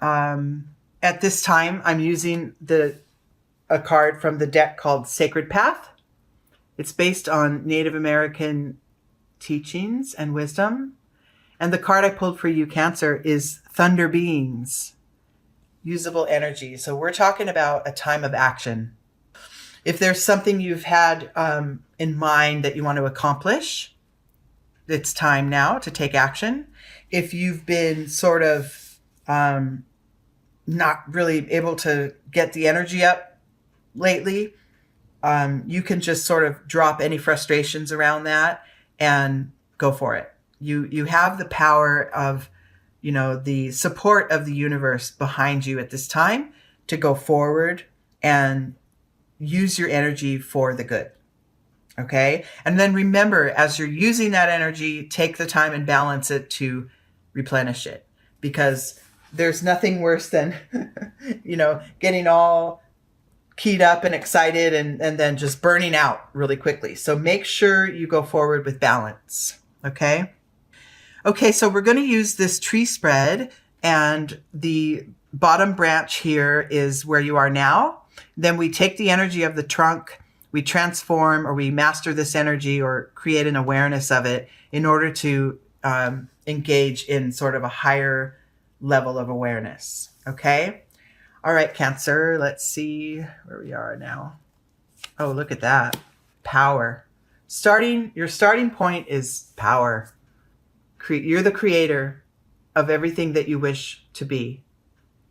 At this time, I'm using a card from the deck called Sacred Path. It's based on Native American teachings and wisdom. And the card I pulled for you, Cancer, is Thunder Beings, usable energy. So we're talking about a time of action. If there's something you've had in mind that you want to accomplish, it's time now to take action. If you've been sort of not really able to get the energy up lately, you can just sort of drop any frustrations around that and go for it. You have the power of, the support of the universe behind you at this time to go forward and use your energy for the good. Okay. And then remember, as you're using that energy, take the time and balance it to replenish it, because there's nothing worse than, getting all keyed up and excited and then just burning out really quickly. So make sure you go forward with balance. Okay. Okay. So we're going to use this tree spread, and the bottom branch here is where you are now. Then we take the energy of the trunk, we transform, or we master this energy or create an awareness of it in order to engage in sort of a higher level of awareness. Okay. All right, Cancer, let's see where we are now. Oh, look at that. Power. Your starting point is power. You're the creator of everything that you wish to be.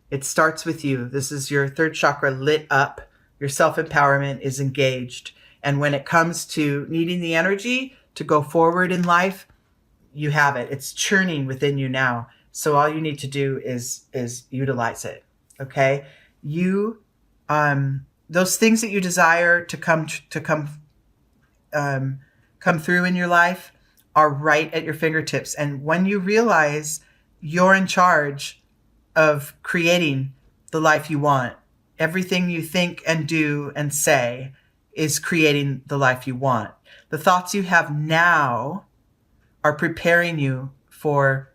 It starts with you. This is your third chakra lit up. Your self-empowerment is engaged. And when it comes to needing the energy to go forward in life, you have it. It's churning within you now. So all you need to do is utilize it. Okay. Those things that you desire to come through in your life are right at your fingertips. And when you realize you're in charge of creating the life you want, everything you think and do and say is creating the life you want. The thoughts you have now are preparing you for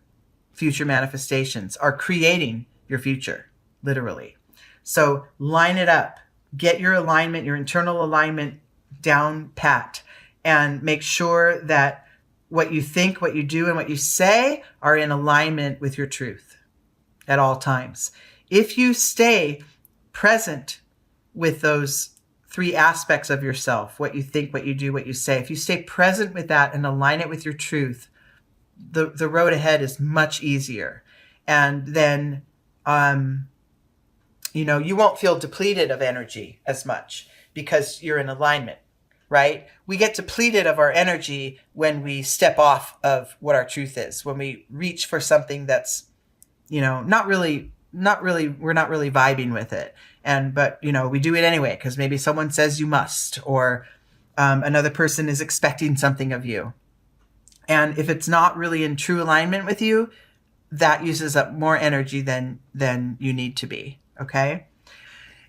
future manifestations, are creating your future, literally. So line it up, get your alignment, your internal alignment down pat, and make sure that what you think, what you do, and what you say are in alignment with your truth at all times. If you stay present with those three aspects of yourself, what you think, what you do, what you say, if you stay present with that and align it with your truth, the road ahead is much easier. And then, you won't feel depleted of energy as much because you're in alignment, right? We get depleted of our energy when we step off of what our truth is, when we reach for something that's, we're not really vibing with it. But we do it anyway, because maybe someone says you must, or another person is expecting something of you. And if it's not really in true alignment with you, that uses up more energy than you need to be. Okay.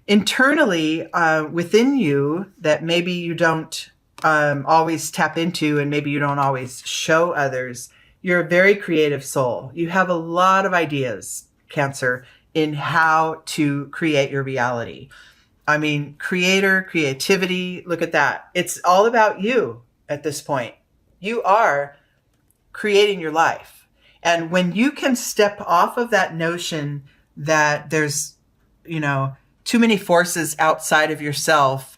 Internally, within you, that maybe you don't always tap into, and maybe you don't always show others, you're a very creative soul. You have a lot of ideas, Cancer, in how to create your reality. I mean, creativity, look at that. It's all about you at this point. You are creating your life. And when you can step off of that notion that there's, too many forces outside of yourself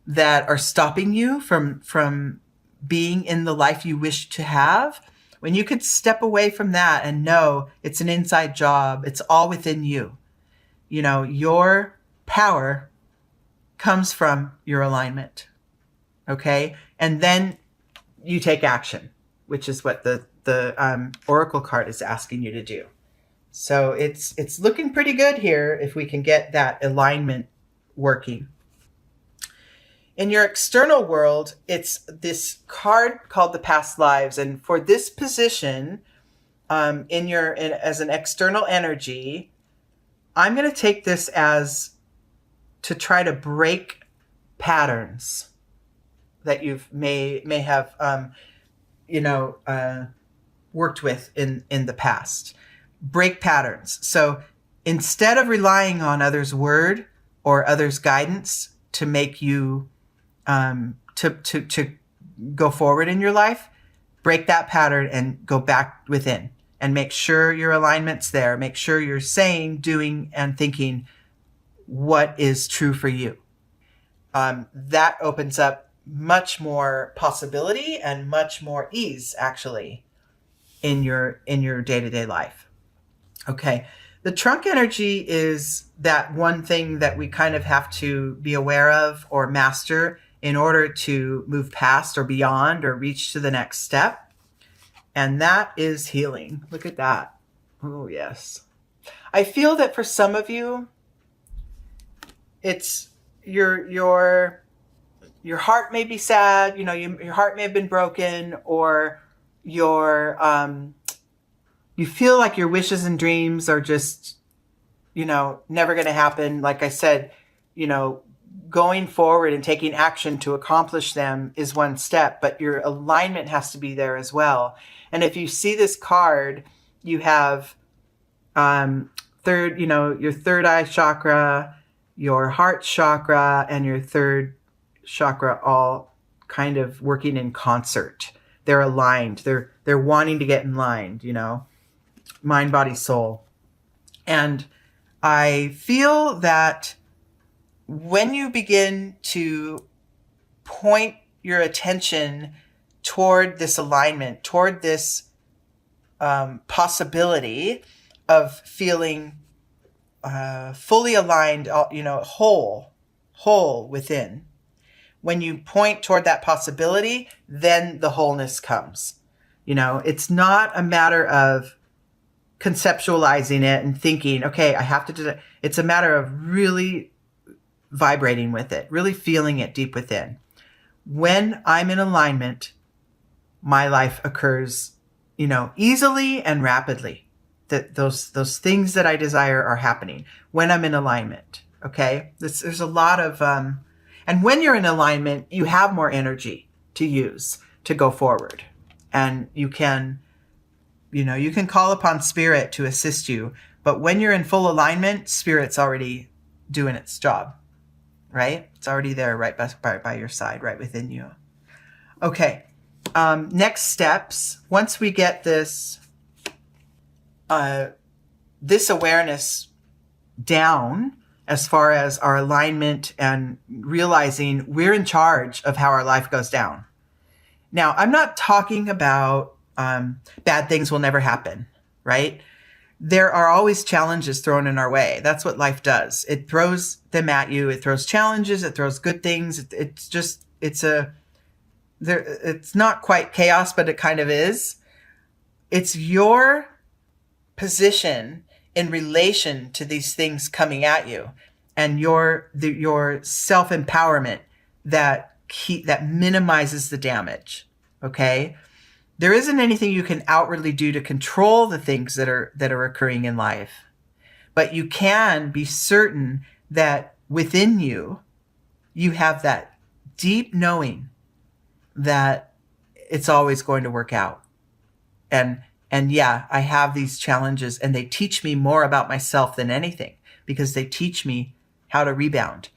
that are stopping you from being in the life you wish to have, when you could step away from that and know it's an inside job, it's all within you. Your power comes from your alignment. Okay. And then you take action, which is what the Oracle card is asking you to do. So it's looking pretty good here if we can get that alignment working. In your external world, it's this card called the past lives. And for this position, as an external energy, I'm going to take this as to try to break patterns that you've may have, worked with in the past. Break patterns. So instead of relying on others' word or others' guidance to make you to go forward in your life, break that pattern and go back within and make sure your alignment's there. Make sure you're saying, doing, and thinking what is true for you. That opens up much more possibility and much more ease, actually, in your day-to-day life. Okay. The trunk energy is that one thing that we kind of have to be aware of or master in order to move past or beyond or reach to the next step. And that is healing. Look at that. Oh, yes. I feel that for some of you, it's your heart may be sad, your heart may have been broken, or you feel like your wishes and dreams are just, never going to happen. Like I said, going forward and taking action to accomplish them is one step, but your alignment has to be there as well. And if you see this card, you have your third eye chakra, your heart chakra, and your third chakra all kind of working in concert. They're aligned. They're wanting to get in line, mind, body, soul. And I feel that when you begin to point your attention toward this alignment, toward this possibility of feeling fully aligned, whole within, when you point toward that possibility, then the wholeness comes. It's not a matter of conceptualizing it and thinking, okay, I have to do that. It's a matter of really vibrating with it, really feeling it deep within. When I'm in alignment, my life occurs, easily and rapidly. That those things that I desire are happening when I'm in alignment. Okay, there's a lot of, and when you're in alignment, you have more energy to use to go forward, and you can call upon spirit to assist you. But when you're in full alignment, spirit's already doing its job, right? It's already there, right by your side, right within you. Okay. Next steps. Once we get this awareness down, as far as our alignment and realizing we're in charge of how our life goes down. Now, I'm not talking about bad things will never happen, right? There are always challenges thrown in our way. That's what life does. It throws them at you. It throws challenges. It throws good things. It's not quite chaos, but it kind of is. It's your position in relation to these things coming at you, and your self-empowerment that minimizes the damage. Okay. There isn't anything you can outwardly do to control the things that are occurring in life, but you can be certain that within you, you have that deep knowing that it's always going to work out. And yeah, I have these challenges, and they teach me more about myself than anything, because they teach me how to rebound,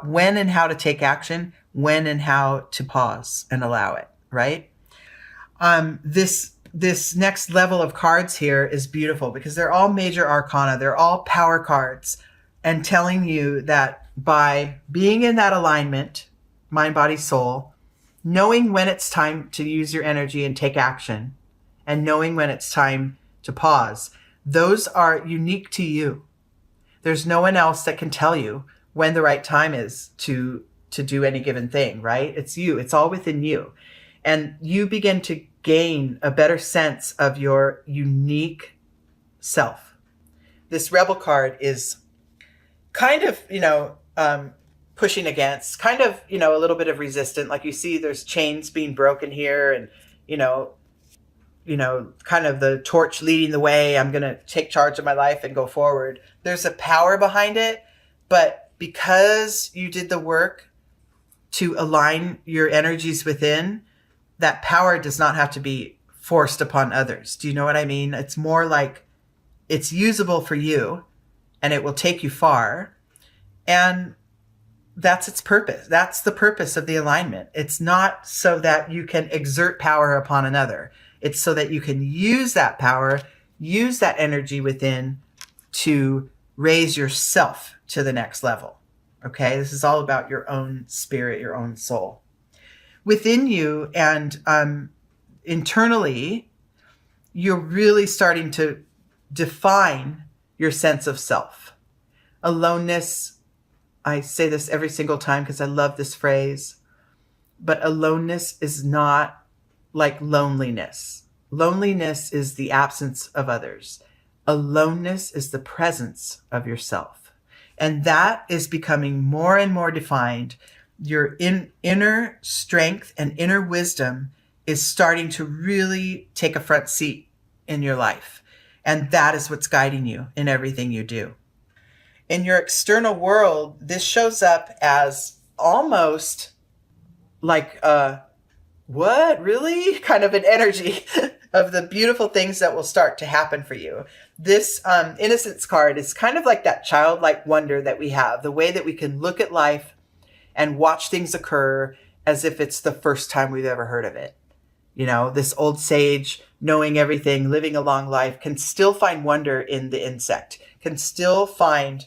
when and how to take action, when and how to pause and allow it, right? This next level of cards here is beautiful because they're all major arcana. They're all power cards, and telling you that by being in that alignment, mind, body, soul, knowing when it's time to use your energy and take action, and knowing when it's time to pause, those are unique to you. There's no one else that can tell you when the right time is to do any given thing, right? It's you. It's all within you. And you begin to gain a better sense of your unique self. This Rebel card is kind of, pushing against, kind of, a little bit of resistant. Like you see there's chains being broken here, and, kind of the torch leading the way. I'm going to take charge of my life and go forward. There's a power behind it, but because you did the work to align your energies within, that power does not have to be forced upon others. Do you know what I mean? It's more like it's usable for you, and it will take you far. And that's its purpose. That's the purpose of the alignment. It's not so that you can exert power upon another. It's so that you can use that power, use that energy within to raise yourself to the next level. Okay? This is all about your own spirit, your own soul. Within you and internally, you're really starting to define your sense of self. Aloneness, I say this every single time because I love this phrase, but aloneness is not like loneliness. Loneliness is the absence of others. Aloneness is the presence of yourself. And that is becoming more and more defined. Your inner strength and inner wisdom is starting to really take a front seat in your life. And that is what's guiding you in everything you do. In your external world, this shows up as almost like what, really? Kind of an energy of the beautiful things that will start to happen for you. This innocence card is kind of like that childlike wonder that we have, the way that we can look at life and watch things occur as if it's the first time we've ever heard of it. You know, this old sage, knowing everything, living a long life, can still find wonder in the insect, can still find,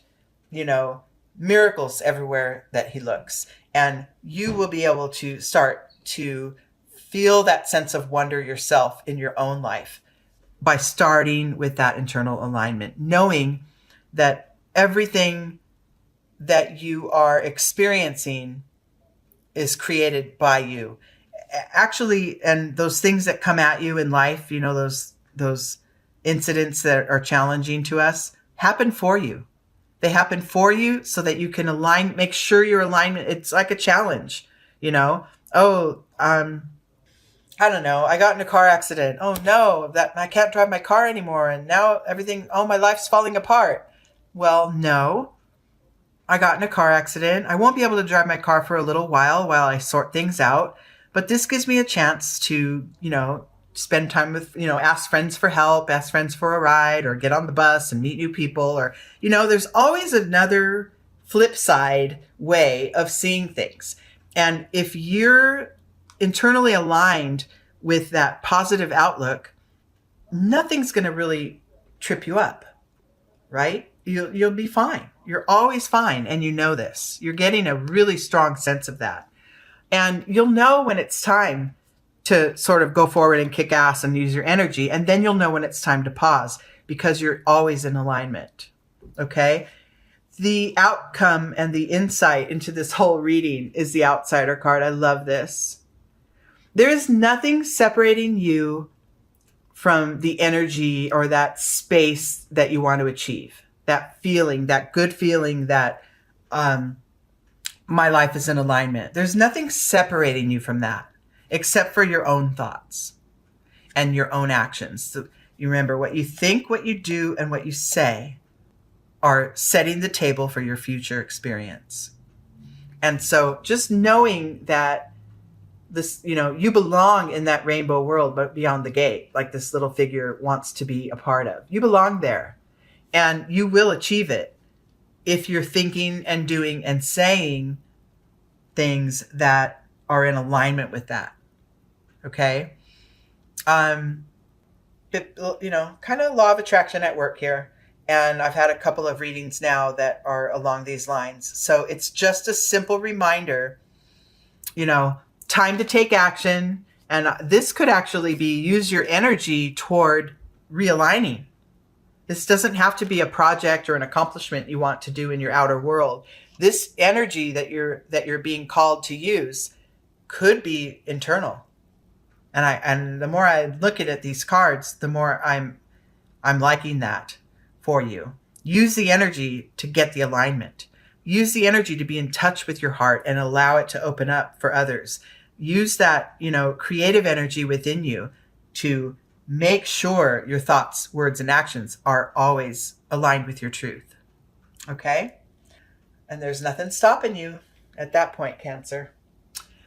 you know, miracles everywhere that he looks. And you will be able to start to feel that sense of wonder yourself in your own life by starting with that internal alignment, knowing that everything that you are experiencing is created by you. Actually, and those things that come at you in life, you know, those incidents that are challenging to us happen for you. They happen for you so that you can align, make sure your alignment, it's like a challenge, you know? Oh, I don't know. I got in a car accident. Oh no, that I can't drive my car anymore. And now everything, oh, my life's falling apart. Well, no, I got in a car accident. I won't be able to drive my car for a little while I sort things out. But this gives me a chance to, you know, spend time with, you know, ask friends for help, ask friends for a ride, or get on the bus and meet new people. Or, you know, there's always another flip side way of seeing things. And if you're internally aligned with that positive outlook, nothing's going to really trip you up, right? You'll be fine. You're always fine. And you know this. You're getting a really strong sense of that. And you'll know when it's time to sort of go forward and kick ass and use your energy. And then you'll know when it's time to pause because you're always in alignment. Okay? The outcome and the insight into this whole reading is the outsider card. I love this. There is nothing separating you from the energy or that space that you want to achieve. That feeling, that good feeling that my life is in alignment. There's nothing separating you from that except for your own thoughts and your own actions. So you remember, what you think, what you do, and what you say are setting the table for your future experience. And so just knowing that this, you know, you belong in that rainbow world, but beyond the gate, like this little figure wants to be a part of. You belong there and you will achieve it if you're thinking and doing and saying things that are in alignment with that. Okay? You know, kind of law of attraction at work here. And I've had a couple of readings now that are along these lines. So it's just a simple reminder, you know, time to take action. And this could actually be use your energy toward realigning. This doesn't have to be a project or an accomplishment you want to do in your outer world. This energy that you're being called to use could be internal. And the more I look at these cards, the more I'm liking that for you. Use the energy to get the alignment. Use the energy to be in touch with your heart and allow it to open up for others. Use that, you know, creative energy within you to make sure your thoughts, words, and actions are always aligned with your truth. Okay? And there's nothing stopping you at that point, Cancer.